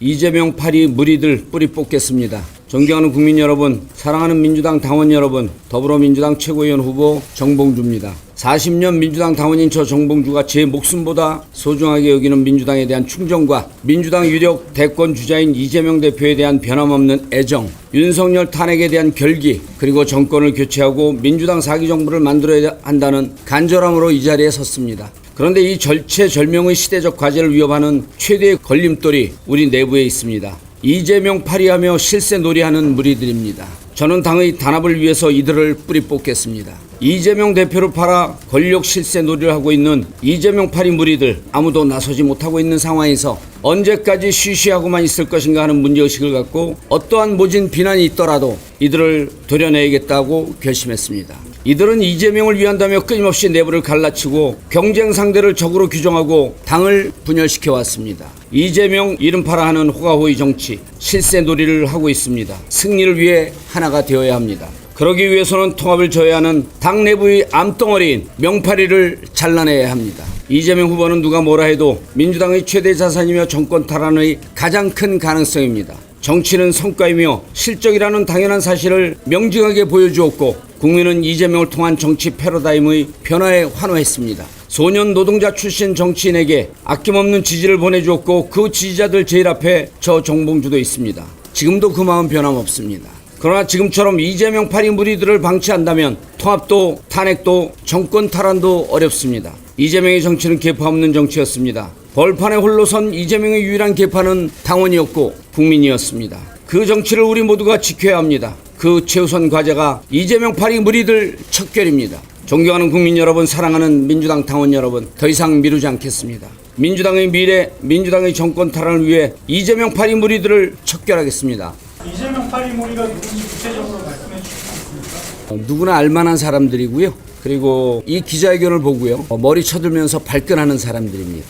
이재명 파리 무리들 뿌리 뽑겠습니다. 존경하는 국민 여러분, 사랑하는 민주당 당원 여러분, 더불어민주당 최고위원 후보 정봉주입니다. 40년 민주당 당원인 저 정봉주가 제 목숨보다 소중하게 여기는 민주당에 대한 충정과 민주당 유력 대권 주자인 이재명 대표에 대한 변함없는 애정, 윤석열 탄핵에 대한 결기, 그리고 정권을 교체하고 민주당 4기 정부를 만들어야 한다는 간절함으로 이 자리에 섰습니다. 그런데 이 절체절명의 시대적 과제를 위협하는 최대의 걸림돌이 우리 내부에 있습니다. 이재명 파리하며 실세놀이하는 무리들입니다. 저는 당의 단합을 위해서 이들을 뿌리 뽑겠습니다. 이재명 대표를 팔아 권력 실세놀이를 하고 있는 이재명 파리 무리들, 아무도 나서지 못하고 있는 상황에서 언제까지 쉬쉬하고만 있을 것인가 하는 문제의식을 갖고 어떠한 모진 비난이 있더라도 이들을 도려내야겠다고 결심했습니다. 이들은 이재명을 위한다며 끊임없이 내부를 갈라치고 경쟁 상대를 적으로 규정하고 당을 분열시켜 왔습니다. 이재명 이름 팔아 하는 호가호의 정치, 실세놀이를 하고 있습니다. 승리를 위해 하나가 되어야 합니다. 그러기 위해서는 통합을 져야 하는 당 내부의 암덩어리인 명파리를 잘라내야 합니다. 이재명 후보는 누가 뭐라 해도 민주당의 최대 자산이며 정권 탈환의 가장 큰 가능성입니다. 정치는 성과이며 실적이라는 당연한 사실을 명징하게 보여주었고 국민은 이재명을 통한 정치 패러다임의 변화에 환호했습니다. 소년 노동자 출신 정치인에게 아낌없는 지지를 보내주었고 그 지지자들 제일 앞에 저 정봉주도 있습니다. 지금도 그 마음 변함없습니다. 그러나 지금처럼 이재명 파리 무리들을 방치한다면 통합도 탄핵도 정권 탈환도 어렵습니다. 이재명의 정치는 계파 없는 정치였습니다. 벌판에 홀로 선 이재명의 유일한 계파는 당원이었고 국민이었습니다. 그 정치를 우리 모두가 지켜야 합니다. 그 최우선 과제가 이재명 파리 무리들 척결입니다. 존경하는 국민 여러분, 사랑하는 민주당 당원 여러분, 더 이상 미루지 않겠습니다. 민주당의 미래, 민주당의 정권 탈환을 위해 이재명 파리 무리들을 척결하겠습니다. 이재명 파리 무리가 누군지 구체적으로 말씀해 주실 수 있습니까? 누구나 알만한 사람들이고요. 그리고 이 기자회견을 보고요, 머리 쳐들면서 발끈하는 사람들입니다.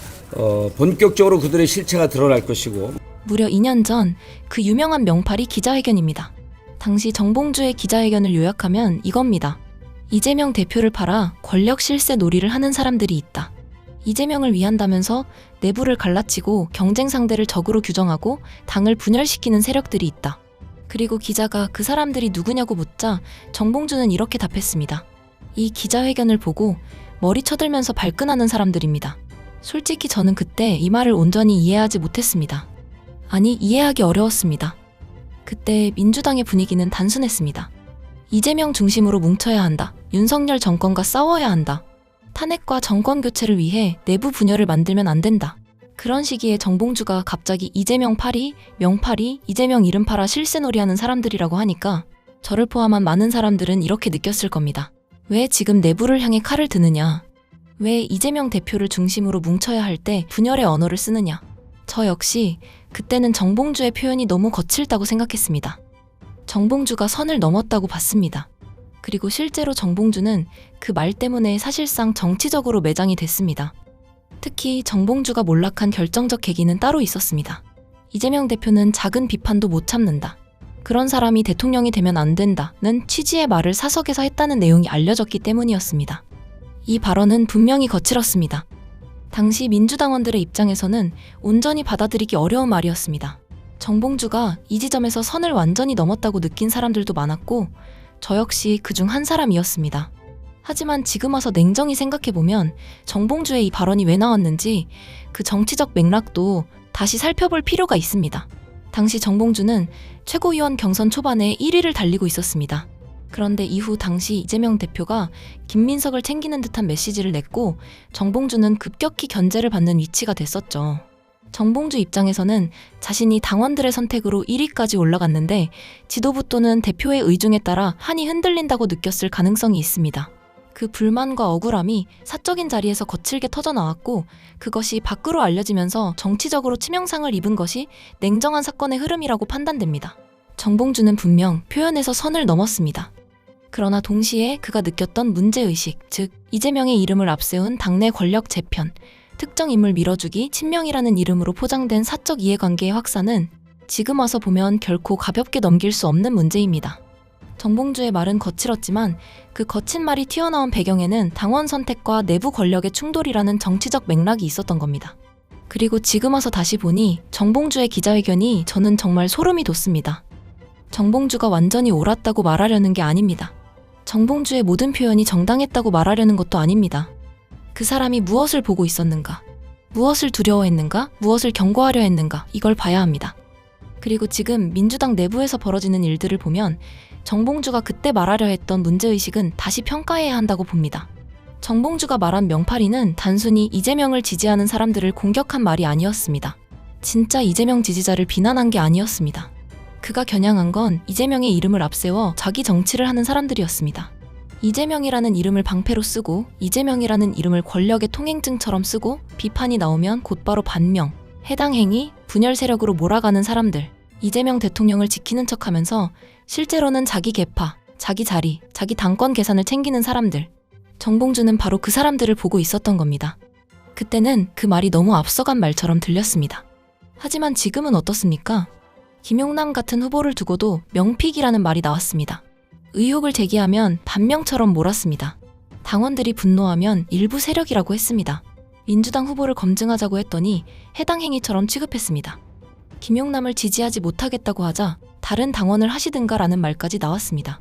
본격적으로 그들의 실체가 드러날 것이고. 무려 2년 전 그 유명한 명팔이 기자회견입니다. 당시 정봉주의 기자회견을 요약하면 이겁니다. 이재명 대표를 팔아 권력 실세 놀이를 하는 사람들이 있다. 이재명을 위한다면서 내부를 갈라치고 경쟁 상대를 적으로 규정하고 당을 분열시키는 세력들이 있다. 그리고 기자가 그 사람들이 누구냐고 묻자 정봉주는 이렇게 답했습니다. 이 기자회견을 보고 머리 쳐들면서 발끈하는 사람들입니다. 솔직히 저는 그때 이 말을 온전히 이해하지 못했습니다. 아니, 이해하기 어려웠습니다. 그때 민주당의 분위기는 단순했습니다. 이재명 중심으로 뭉쳐야 한다. 윤석열 정권과 싸워야 한다. 탄핵과 정권 교체를 위해 내부 분열을 만들면 안 된다. 그런 시기에 정봉주가 갑자기 이재명 파리, 명파리, 이재명 이름 팔아 실세놀이하는 사람들이라고 하니까 저를 포함한 많은 사람들은 이렇게 느꼈을 겁니다. 왜 지금 내부를 향해 칼을 드느냐? 왜 이재명 대표를 중심으로 뭉쳐야 할 때 분열의 언어를 쓰느냐? 저 역시 그때는 정봉주의 표현이 너무 거칠다고 생각했습니다. 정봉주가 선을 넘었다고 봤습니다. 그리고 실제로 정봉주는 그 말 때문에 사실상 정치적으로 매장이 됐습니다. 특히 정봉주가 몰락한 결정적 계기는 따로 있었습니다. 이재명 대표는 작은 비판도 못 참는다. 그런 사람이 대통령이 되면 안 된다는 취지의 말을 사석에서 했다는 내용이 알려졌기 때문이었습니다. 이 발언은 분명히 거칠었습니다. 당시 민주당원들의 입장에서는 온전히 받아들이기 어려운 말이었습니다. 정봉주가 이 지점에서 선을 완전히 넘었다고 느낀 사람들도 많았고 저 역시 그중 한 사람이었습니다. 하지만 지금 와서 냉정히 생각해보면 정봉주의 이 발언이 왜 나왔는지 그 정치적 맥락도 다시 살펴볼 필요가 있습니다. 당시 정봉주는 최고위원 경선 초반에 1위를 달리고 있었습니다. 그런데 이후 당시 이재명 대표가 김민석을 챙기는 듯한 메시지를 냈고 정봉주는 급격히 견제를 받는 위치가 됐었죠. 정봉주 입장에서는 자신이 당원들의 선택으로 1위까지 올라갔는데 지도부 또는 대표의 의중에 따라 한이 흔들린다고 느꼈을 가능성이 있습니다. 그 불만과 억울함이 사적인 자리에서 거칠게 터져나왔고 그것이 밖으로 알려지면서 정치적으로 치명상을 입은 것이 냉정한 사건의 흐름이라고 판단됩니다. 정봉주는 분명 표현에서 선을 넘었습니다. 그러나 동시에 그가 느꼈던 문제의식, 즉 이재명의 이름을 앞세운 당내 권력 재편, 특정 인물 밀어주기, 친명이라는 이름으로 포장된 사적 이해관계의 확산은 지금 와서 보면 결코 가볍게 넘길 수 없는 문제입니다. 정봉주의 말은 거칠었지만 그 거친 말이 튀어나온 배경에는 당원 선택과 내부 권력의 충돌이라는 정치적 맥락이 있었던 겁니다. 그리고 지금 와서 다시 보니 정봉주의 기자회견이 저는 정말 소름이 돋습니다. 정봉주가 완전히 옳았다고 말하려는 게 아닙니다. 정봉주의 모든 표현이 정당했다고 말하려는 것도 아닙니다. 그 사람이 무엇을 보고 있었는가? 무엇을 두려워했는가? 무엇을 경고하려 했는가? 이걸 봐야 합니다. 그리고 지금 민주당 내부에서 벌어지는 일들을 보면 정봉주가 그때 말하려 했던 문제의식은 다시 평가해야 한다고 봅니다. 정봉주가 말한 명파리는 단순히 이재명을 지지하는 사람들을 공격한 말이 아니었습니다. 진짜 이재명 지지자를 비난한 게 아니었습니다. 그가 겨냥한 건 이재명의 이름을 앞세워 자기 정치를 하는 사람들이었습니다. 이재명이라는 이름을 방패로 쓰고 이재명이라는 이름을 권력의 통행증처럼 쓰고 비판이 나오면 곧바로 반명, 해당 행위, 분열 세력으로 몰아가는 사람들, 이재명 대통령을 지키는 척하면서 실제로는 자기 계파, 자기 자리, 자기 당권 계산을 챙기는 사람들. 정봉주는 바로 그 사람들을 보고 있었던 겁니다. 그때는 그 말이 너무 앞서간 말처럼 들렸습니다. 하지만 지금은 어떻습니까? 김용남 같은 후보를 두고도 명픽이라는 말이 나왔습니다. 의혹을 제기하면 반명처럼 몰았습니다. 당원들이 분노하면 일부 세력이라고 했습니다. 민주당 후보를 검증하자고 했더니 해당 행위처럼 취급했습니다. 김용남을 지지하지 못하겠다고 하자 다른 당원을 하시든가라는 말까지 나왔습니다.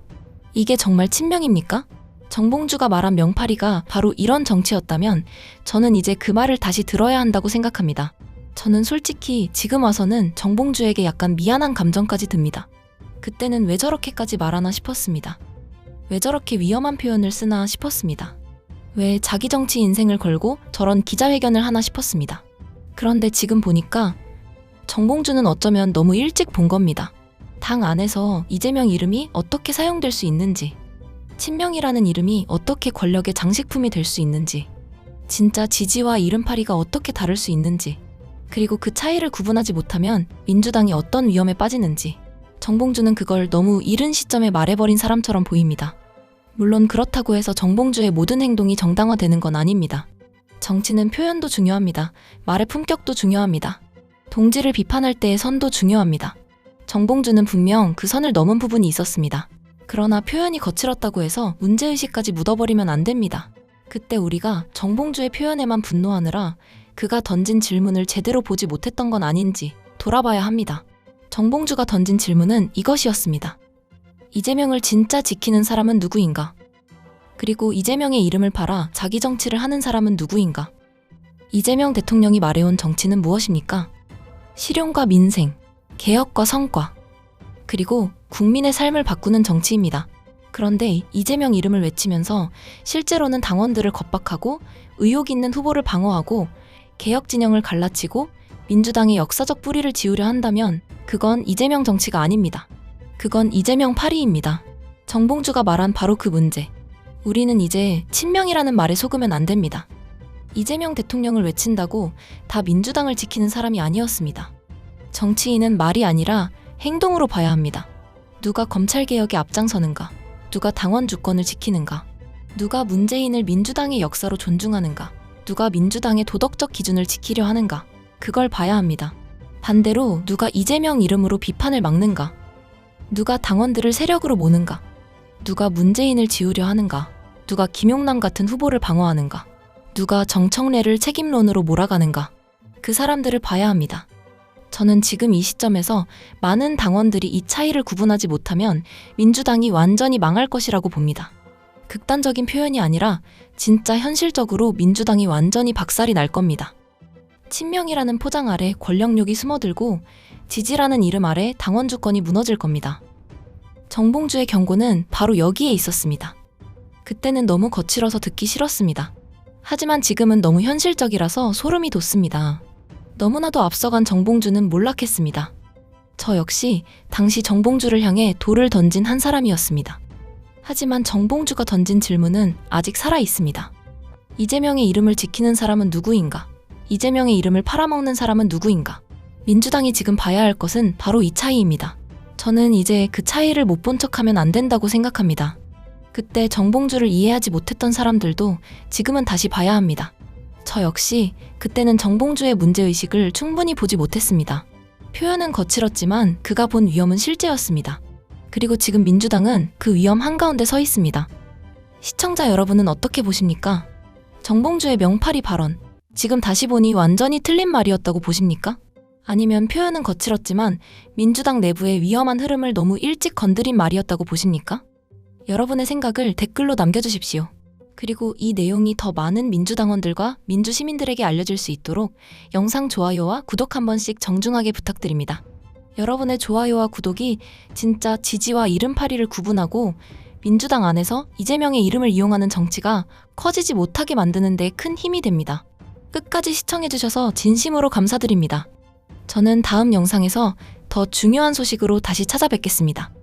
이게 정말 친명입니까? 정봉주가 말한 명파리가 바로 이런 정치였다면 저는 이제 그 말을 다시 들어야 한다고 생각합니다. 저는 솔직히 지금 와서는 정봉주에게 약간 미안한 감정까지 듭니다. 그때는 왜 저렇게까지 말하나 싶었습니다. 왜 저렇게 위험한 표현을 쓰나 싶었습니다. 왜 자기 정치 인생을 걸고 저런 기자회견을 하나 싶었습니다. 그런데 지금 보니까 정봉주는 어쩌면 너무 일찍 본 겁니다. 당 안에서 이재명 이름이 어떻게 사용될 수 있는지, 친명이라는 이름이 어떻게 권력의 장식품이 될 수 있는지, 진짜 지지와 이름파리가 어떻게 다를 수 있는지, 그리고 그 차이를 구분하지 못하면 민주당이 어떤 위험에 빠지는지, 정봉주는 그걸 너무 이른 시점에 말해버린 사람처럼 보입니다. 물론 그렇다고 해서 정봉주의 모든 행동이 정당화되는 건 아닙니다. 정치는 표현도 중요합니다. 말의 품격도 중요합니다. 동지를 비판할 때의 선도 중요합니다. 정봉주는 분명 그 선을 넘은 부분이 있었습니다. 그러나 표현이 거칠었다고 해서 문제의식까지 묻어버리면 안 됩니다. 그때 우리가 정봉주의 표현에만 분노하느라 그가 던진 질문을 제대로 보지 못했던 건 아닌지 돌아봐야 합니다. 정봉주가 던진 질문은 이것이었습니다. 이재명을 진짜 지키는 사람은 누구인가? 그리고 이재명의 이름을 팔아 자기 정치를 하는 사람은 누구인가? 이재명 대통령이 말해온 정치는 무엇입니까? 실용과 민생, 개혁과 성과, 그리고 국민의 삶을 바꾸는 정치입니다. 그런데 이재명 이름을 외치면서 실제로는 당원들을 겁박하고 의욕 있는 후보를 방어하고 개혁 진영을 갈라치고 민주당의 역사적 뿌리를 지우려 한다면 그건 이재명 정치가 아닙니다. 그건 이재명 파리입니다. 정봉주가 말한 바로 그 문제. 우리는 이제 친명이라는 말에 속으면 안 됩니다. 이재명 대통령을 외친다고 다 민주당을 지키는 사람이 아니었습니다. 정치인은 말이 아니라 행동으로 봐야 합니다. 누가 검찰개혁에 앞장서는가? 누가 당원 주권을 지키는가? 누가 문재인을 민주당의 역사로 존중하는가? 누가 민주당의 도덕적 기준을 지키려 하는가? 그걸 봐야 합니다. 반대로 누가 이재명 이름으로 비판을 막는가? 누가 당원들을 세력으로 모는가? 누가 문재인을 지우려 하는가? 누가 김용남 같은 후보를 방어하는가? 누가 정청래를 책임론으로 몰아가는가? 그 사람들을 봐야 합니다. 저는 지금 이 시점에서 많은 당원들이 이 차이를 구분하지 못하면 민주당이 완전히 망할 것이라고 봅니다. 극단적인 표현이 아니라 진짜 현실적으로 민주당이 완전히 박살이 날 겁니다. 친명이라는 포장 아래 권력욕이 숨어들고 지지라는 이름 아래 당원 주권이 무너질 겁니다. 정봉주의 경고는 바로 여기에 있었습니다. 그때는 너무 거칠어서 듣기 싫었습니다. 하지만 지금은 너무 현실적이라서 소름이 돋습니다. 너무나도 앞서간 정봉주는 몰락했습니다. 저 역시 당시 정봉주를 향해 돌을 던진 한 사람이었습니다. 하지만 정봉주가 던진 질문은 아직 살아있습니다. 이재명의 이름을 지키는 사람은 누구인가? 이재명의 이름을 팔아먹는 사람은 누구인가? 민주당이 지금 봐야 할 것은 바로 이 차이입니다. 저는 이제 그 차이를 못 본 척하면 안 된다고 생각합니다. 그때 정봉주를 이해하지 못했던 사람들도 지금은 다시 봐야 합니다. 저 역시 그때는 정봉주의 문제의식을 충분히 보지 못했습니다. 표현은 거칠었지만 그가 본 위험은 실제였습니다. 그리고 지금 민주당은 그 위험 한가운데 서 있습니다. 시청자 여러분은 어떻게 보십니까? 정봉주의 명파리 발언, 지금 다시 보니 완전히 틀린 말이었다고 보십니까? 아니면 표현은 거칠었지만 민주당 내부의 위험한 흐름을 너무 일찍 건드린 말이었다고 보십니까? 여러분의 생각을 댓글로 남겨주십시오. 그리고 이 내용이 더 많은 민주당원들과 민주시민들에게 알려질 수 있도록 영상 좋아요와 구독 한 번씩 정중하게 부탁드립니다. 여러분의 좋아요와 구독이 진짜 지지와 이름팔이를 구분하고 민주당 안에서 이재명의 이름을 이용하는 정치가 커지지 못하게 만드는 데 큰 힘이 됩니다. 끝까지 시청해주셔서 진심으로 감사드립니다. 저는 다음 영상에서 더 중요한 소식으로 다시 찾아뵙겠습니다.